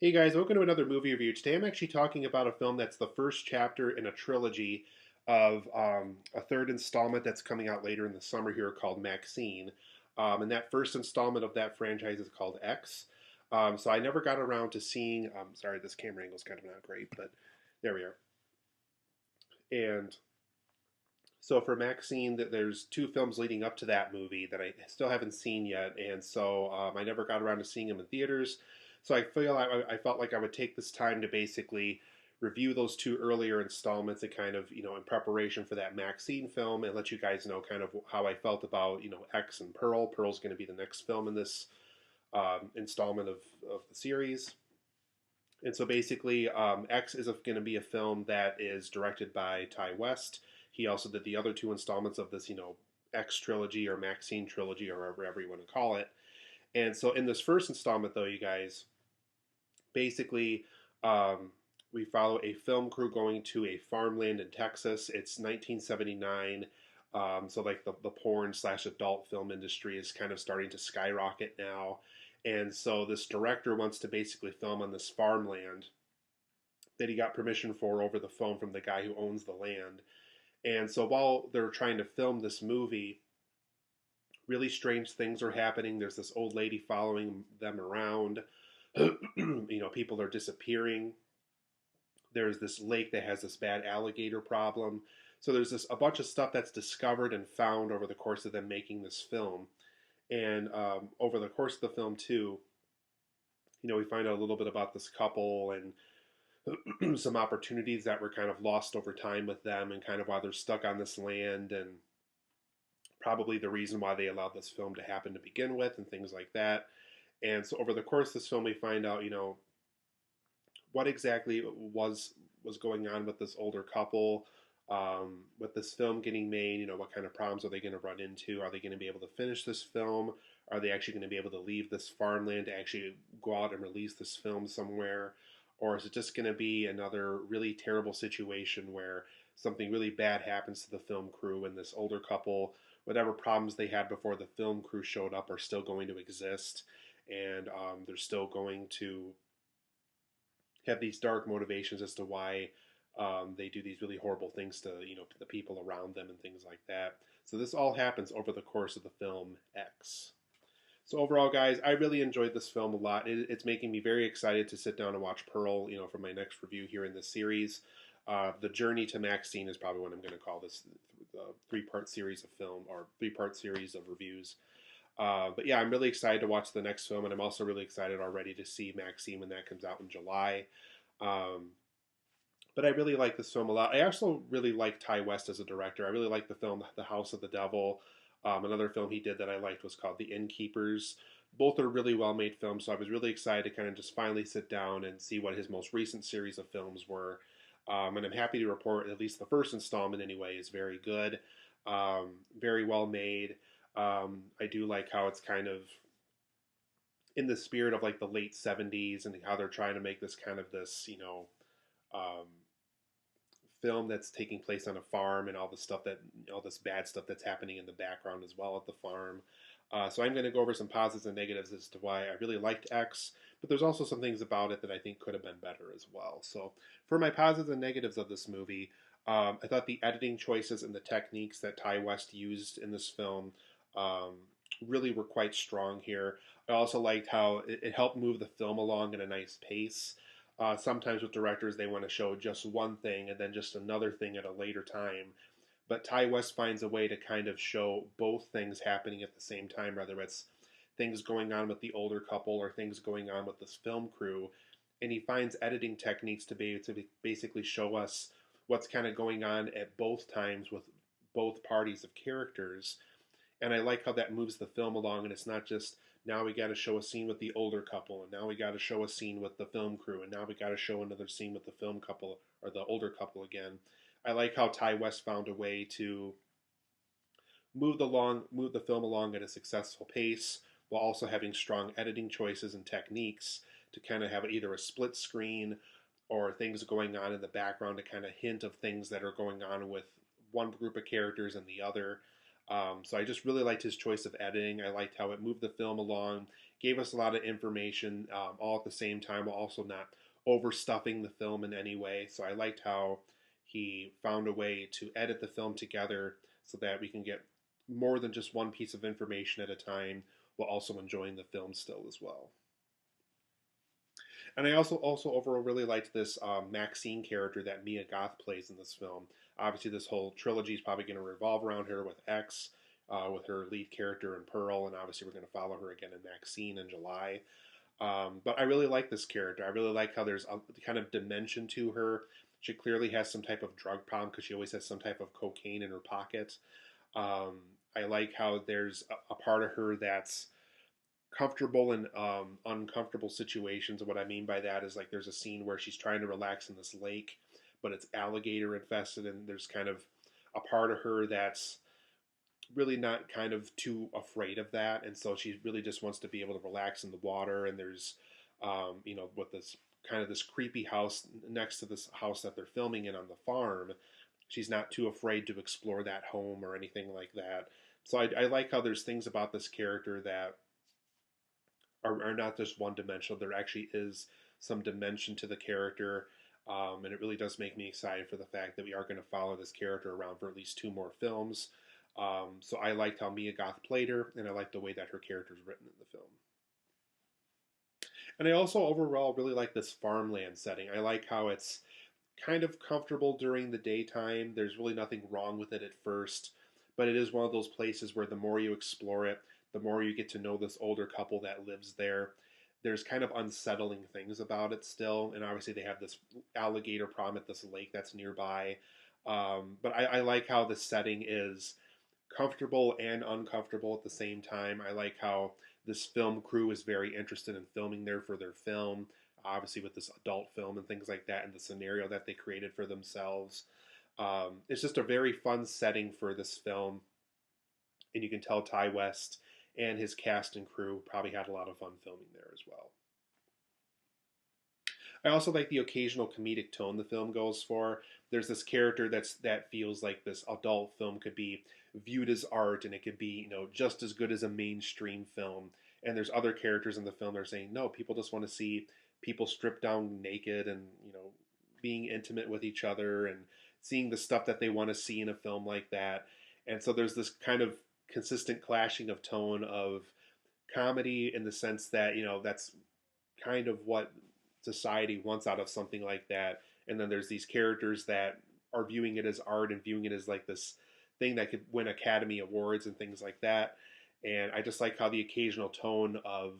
Hey guys, welcome to another movie review. Today I'm actually talking about a film that's the first chapter in a trilogy of a third installment that's coming out later in the summer here called MaXXXine. And that first installment of that franchise is called X. So I never got around to seeing, sorry, this camera angle is kind of not great, but there we are. And so for MaXXXine, there's two films leading up to that movie that I still haven't seen yet. And so I never got around to seeing them in theaters. So I felt like I would take this time to basically review those two earlier installments and kind of, in preparation for that MaXXXine film and let you guys know kind of how I felt about, X and Pearl. Pearl's going to be the next film in this installment of the series. And so basically, X is going to be a film that is directed by Ty West. He also did the other two installments of this, X trilogy or MaXXXine trilogy or whatever you want to call it. And so in this first installment, though, you guys, basically, we follow a film crew going to a farmland in Texas. It's 1979. So like the porn slash adult film industry is kind of starting to skyrocket now. And so this director wants to basically film on this farmland that he got permission for over the phone from the guy who owns the land. And so while they're trying to film this movie, really strange things are happening. There's this old lady following them around. People are disappearing. There's this lake that has this bad alligator problem. So there's a bunch of stuff that's discovered and found over the course of them making this film. And over the course of the film, too, we find out a little bit about this couple and some opportunities that were kind of lost over time with them and kind of why they're stuck on this land and probably the reason why they allowed this film to happen to begin with and things like that. And so over the course of this film, we find out, what exactly was going on with this older couple, with this film getting made. What kind of problems are they going to run into? Are they going to be able to finish this film? Are they actually going to be able to leave this farmland to actually go out and release this film somewhere? Or is it just going to be another really terrible situation where something really bad happens to the film crew and this older couple, whatever problems they had before the film crew showed up, are still going to exist, and they're still going to have these dark motivations as to why they do these really horrible things to to the people around them and things like that. So this all happens over the course of the film X. So overall, guys, I really enjoyed this film a lot. It's making me very excited to sit down and watch Pearl, for my next review here in this series. The Journey to MaXXXine is probably what I'm going to call this, the three-part series of film or three-part series of reviews. But yeah, I'm really excited to watch the next film, and I'm also really excited already to see MaXXXine when that comes out in July. But I really like this film a lot. I also really like Ty West as a director. I really like the film The House of the Devil. Another film he did that I liked was called The Innkeepers. Both are really well-made films, so I was really excited to kind of just finally sit down and see what his most recent series of films were. And I'm happy to report at least the first installment anyway is very good, very well made. I do like how it's kind of in the spirit of like the late 70s and how they're trying to make this kind of this, um, film that's taking place on a farm and all this bad stuff that's happening in the background as well at the farm. So I'm going to go over some positives and negatives as to why I really liked X, but there's also some things about it that I think could have been better as well. So for my positives and negatives of this movie, I thought the editing choices and the techniques that Ty West used in this film um, really were quite strong here. I also liked how it helped move the film along at a nice pace. Sometimes with directors, they want to show just one thing and then just another thing at a later time. But Ty West finds a way to kind of show both things happening at the same time, whether it's things going on with the older couple or things going on with this film crew. And he finds editing techniques to basically show us what's kind of going on at both times with both parties of characters. And I like how that moves the film along, and it's not just now we got to show a scene with the older couple, and now we got to show a scene with the film crew, and now we got to show another scene with the film couple or the older couple again. I like how Ty West found a way to move the film along at a successful pace while also having strong editing choices and techniques to kind of have either a split screen or things going on in the background to kind of hint of things that are going on with one group of characters and the other. So I just really liked his choice of editing. I liked how it moved the film along, gave us a lot of information all at the same time, while also not overstuffing the film in any way. So I liked how he found a way to edit the film together so that we can get more than just one piece of information at a time while also enjoying the film still as well. And I also overall really liked this MaXXXine character that Mia Goth plays in this film. Obviously, this whole trilogy is probably going to revolve around her with X, with her lead character in Pearl, and obviously we're going to follow her again in MaXXXine in July. But I really like this character. I really like how there's a kind of dimension to her. She clearly has some type of drug problem because she always has some type of cocaine in her pocket. Um, I like how there's a part of her that's comfortable in uncomfortable situations. And what I mean by that is like there's a scene where she's trying to relax in this lake, but it's alligator infested, and there's kind of a part of her that's really not kind of too afraid of that, and so she really just wants to be able to relax in the water. And there's, with this kind of this creepy house next to this house that they're filming in on the farm, she's not too afraid to explore that home or anything like that. So I like how there's things about this character that are not just one dimensional. There actually is some dimension to the character. And it really does make me excited for the fact that we are going to follow this character around for at least 2 more films. So I liked how Mia Goth played her, and I liked the way that her character is written in the film. And I also overall really like this farmland setting. I like how it's kind of comfortable during the daytime. There's really nothing wrong with it at first, but it is one of those places where the more you explore it, the more you get to know this older couple that lives there. There's kind of unsettling things about it still, and obviously they have this alligator problem at this lake that's nearby. But I like how the setting is comfortable and uncomfortable at the same time. I like how this film crew is very interested in filming there for their film, obviously with this adult film and things like that, and the scenario that they created for themselves. It's just a very fun setting for this film, and you can tell Ty West and his cast and crew probably had a lot of fun filming there as well. I also like the occasional comedic tone the film goes for. There's this character that feels like this adult film could be viewed as art, and it could be just as good as a mainstream film. And there's other characters in the film that are saying no, people just want to see people stripped down naked and being intimate with each other and seeing the stuff that they want to see in a film like that. And so there's this kind of consistent clashing of tone of comedy in the sense that that's kind of what society wants out of something like that, and then there's these characters that are viewing it as art and viewing it as like this thing that could win Academy Awards and things like that. And I just like how the occasional tone of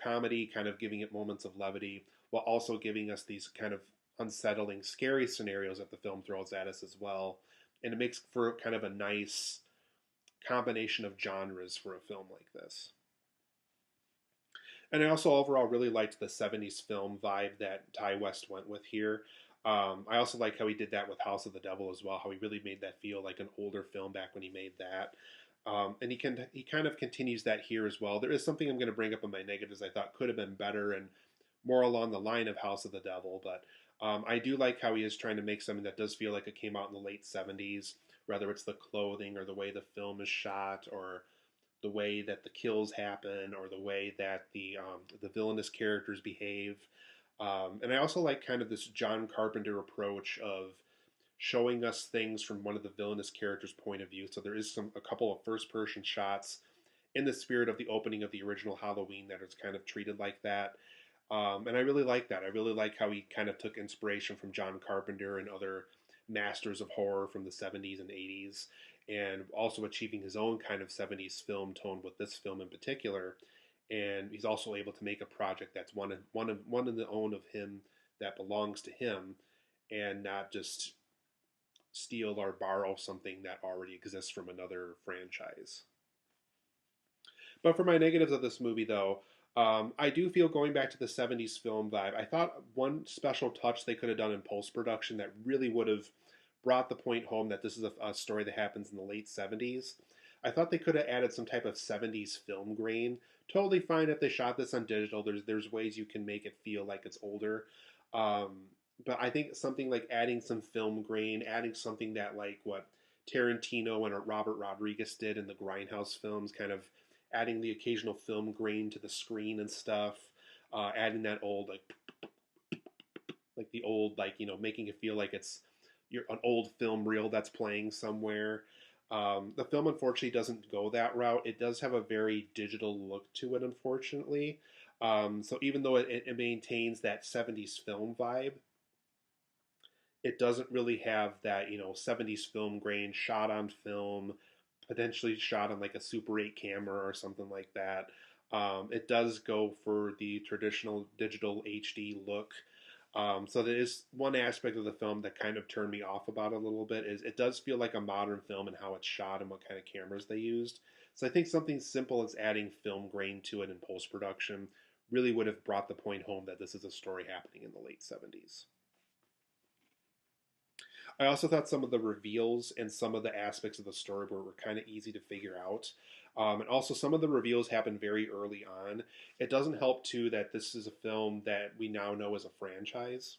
comedy, kind of giving it moments of levity, while also giving us these kind of unsettling, scary scenarios that the film throws at us as well. And it makes for kind of a nice combination of genres for a film like this. And I also overall really liked the 70s film vibe that Ty West went with here. I also like how he did that with House of the Devil as well, how he really made that feel like an older film back when he made that. And he kind of continues that here as well. There is something I'm going to bring up in my negatives I thought could have been better and more along the line of House of the Devil, but I do like how he is trying to make something that does feel like it came out in the late 70s, whether it's the clothing or the way the film is shot or the way that the kills happen or the way that the villainous characters behave. And I also like kind of this John Carpenter approach of showing us things from one of the villainous characters' point of view. So there is a couple of first-person shots in the spirit of the opening of the original Halloween that is kind of treated like that. And I really like that. I really like how he kind of took inspiration from John Carpenter and other masters of horror from the 70s and 80s, and also achieving his own kind of 70s film tone with this film in particular. And he's also able to make a project that's one of the own of him, that belongs to him, and not just steal or borrow something that already exists from another franchise. But for my negatives of this movie, though, I do feel, going back to the 70s film vibe, I thought one special touch they could have done in post-production that really would have brought the point home that this is a story that happens in the late 70s. I thought they could have added some type of 70s film grain. Totally fine if they shot this on digital. There's ways you can make it feel like it's older. But I think something like adding some film grain, adding something that like what Tarantino and Robert Rodriguez did in the Grindhouse films, kind of adding the occasional film grain to the screen and stuff, adding that old like the old making it feel like it's an old film reel that's playing somewhere. The film unfortunately doesn't go that route. It does have a very digital look to it, unfortunately. So even though it maintains that 70s film vibe, it doesn't really have that 70s film grain shot on film, potentially shot on like a Super 8 camera or something like that. It does go for the traditional digital HD look. So there is one aspect of the film that kind of turned me off about it a little bit, is it does feel like a modern film in how it's shot and what kind of cameras they used. So I think something simple as adding film grain to it in post production really would have brought the point home that this is a story happening in the late 70s. I also thought some of the reveals and some of the aspects of the storyboard were kind of easy to figure out. And also, some of the reveals happen very early on. It doesn't help, too, that this is a film that we now know as a franchise.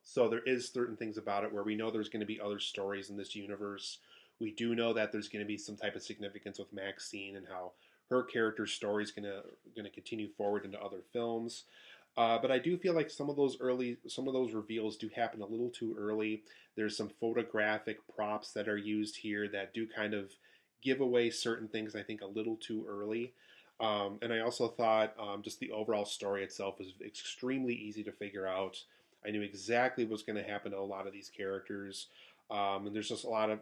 So there is certain things about it where we know there's going to be other stories in this universe. We do know that there's going to be some type of significance with MaXXXine and how her character's story is going to continue forward into other films. But I do feel like some of those reveals do happen a little too early. There's some photographic props that are used here that do kind of give away certain things, I think, a little too early. And I also thought just the overall story itself was extremely easy to figure out. I knew exactly what was going to happen to a lot of these characters. And there's just a lot of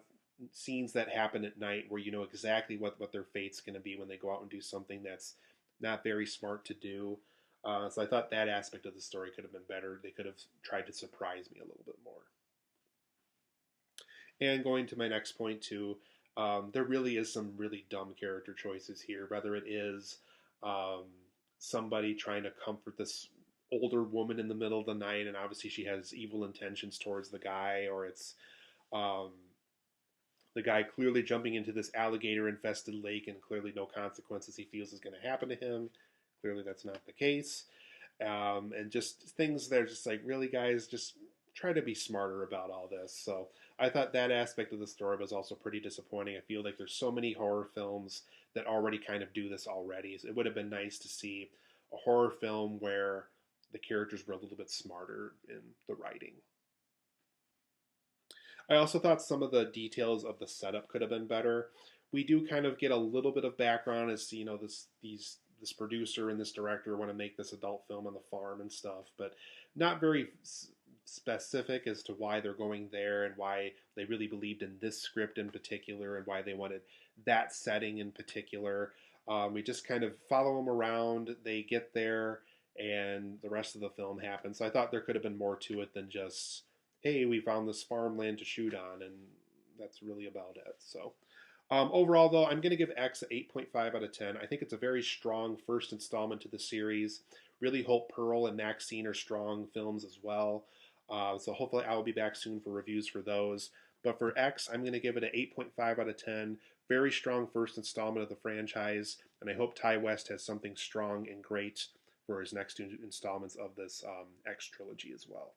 scenes that happen at night where you know exactly what their fate's going to be when they go out and do something that's not very smart to do. So I thought that aspect of the story could have been better. They could have tried to surprise me a little bit more. And going to my next point too, there really is some really dumb character choices here. Whether it is um, somebody trying to comfort this older woman in the middle of the night, and obviously she has evil intentions towards the guy, or it's um, the guy clearly jumping into this alligator-infested lake, and clearly no consequences he feels is going to happen to him. Clearly, that's not the case. And just things that are just like, really, guys, just try to be smarter about all this. So I thought that aspect of the story was also pretty disappointing. I feel like there's so many horror films that already kind of do this already. So it would have been nice to see a horror film where the characters were a little bit smarter in the writing. I also thought some of the details of the setup could have been better. We do kind of get a little bit of background as to, this producer and this director want to make this adult film on the farm and stuff, but not very specific as to why they're going there and why they really believed in this script in particular and why they wanted that setting in particular. We just kind of follow them around. They get there, and the rest of the film happens. So I thought there could have been more to it than just, hey, we found this farmland to shoot on, and that's really about it. So overall, though, I'm going to give X an 8.5 out of 10. I think it's a very strong first installment to the series. Really hope Pearl and MaXXXine are strong films as well. So hopefully I will be back soon for reviews for those. But for X, I'm going to give it an 8.5 out of 10. Very strong first installment of the franchise. And I hope Ty West has something strong and great for his next two installments of this X trilogy as well.